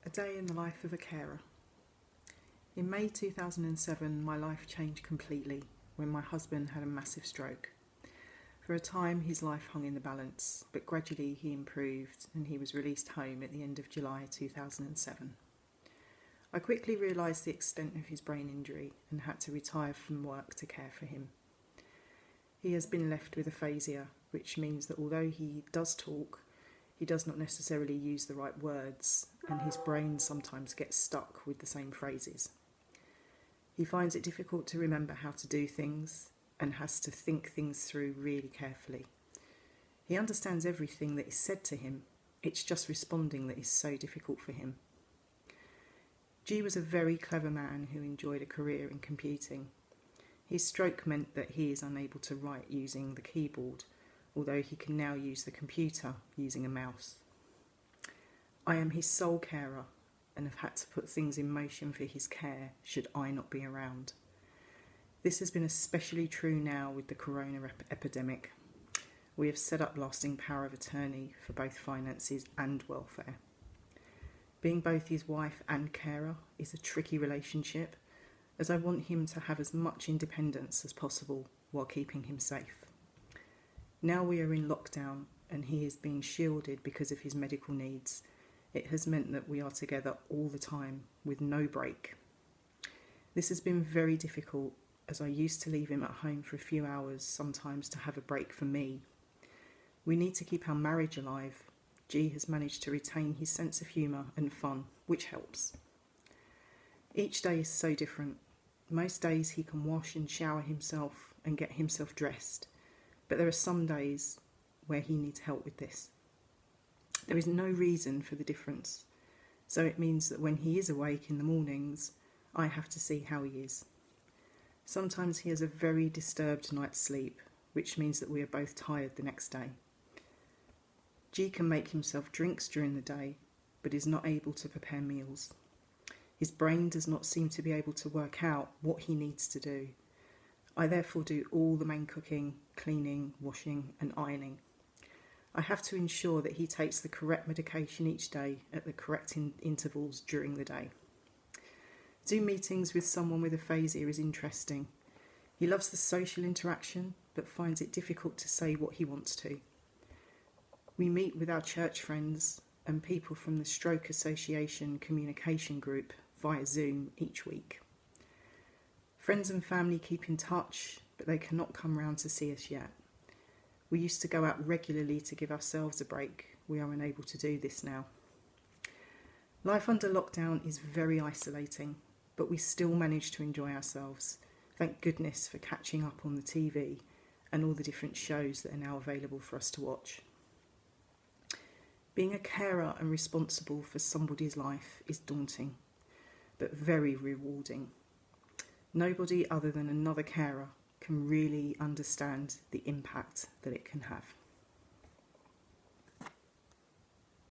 A day in the life of a carer. In May 2007, my life changed completely when my husband had a massive stroke. For a time, his life hung in the balance, but gradually he improved and he was released home at the end of July 2007. I quickly realised the extent of his brain injury and had to retire from work to care for him. He has been left with aphasia, which means that although he does talk, he does not necessarily use the right words, and his brain sometimes gets stuck with the same phrases. He finds it difficult to remember how to do things and has to think things through really carefully. He understands everything that is said to him, it's just responding that is so difficult for him. G was a very clever man who enjoyed a career in computing. His stroke meant that he is unable to write using the keyboard, although he can now use the computer using a mouse. I am his sole carer and have had to put things in motion for his care should I not be around. This has been especially true now with the corona epidemic. We have set up lasting power of attorney for both finances and welfare. Being both his wife and carer is a tricky relationship, as I want him to have as much independence as possible while keeping him safe. Now we are in lockdown and he is being shielded because of his medical needs. It has meant that we are together all the time with no break. This has been very difficult, as I used to leave him at home for a few hours sometimes to have a break for me. We need to keep our marriage alive. G has managed to retain his sense of humour and fun, which helps. Each day is so different. Most days he can wash and shower himself and get himself dressed. But there are some days where he needs help with this. There is no reason for the difference, so it means that when he is awake in the mornings, I have to see how he is. Sometimes he has a very disturbed night's sleep, which means that we are both tired the next day. G can make himself drinks during the day, but is not able to prepare meals. His brain does not seem to be able to work out what he needs to do. I therefore do all the main cooking, cleaning, washing and ironing. I have to ensure that he takes the correct medication each day at the correct intervals during the day. Zoom meetings with someone with aphasia is interesting. He loves the social interaction but finds it difficult to say what he wants to. We meet with our church friends and people from the Stroke Association communication group via Zoom each week. Friends and family keep in touch, but they cannot come round to see us yet. We used to go out regularly to give ourselves a break. We are unable to do this now. Life under lockdown is very isolating, but we still manage to enjoy ourselves. Thank goodness for catching up on the TV and all the different shows that are now available for us to watch. Being a carer and responsible for somebody's life is daunting, but very rewarding. Nobody other than another carer can really understand the impact that it can have.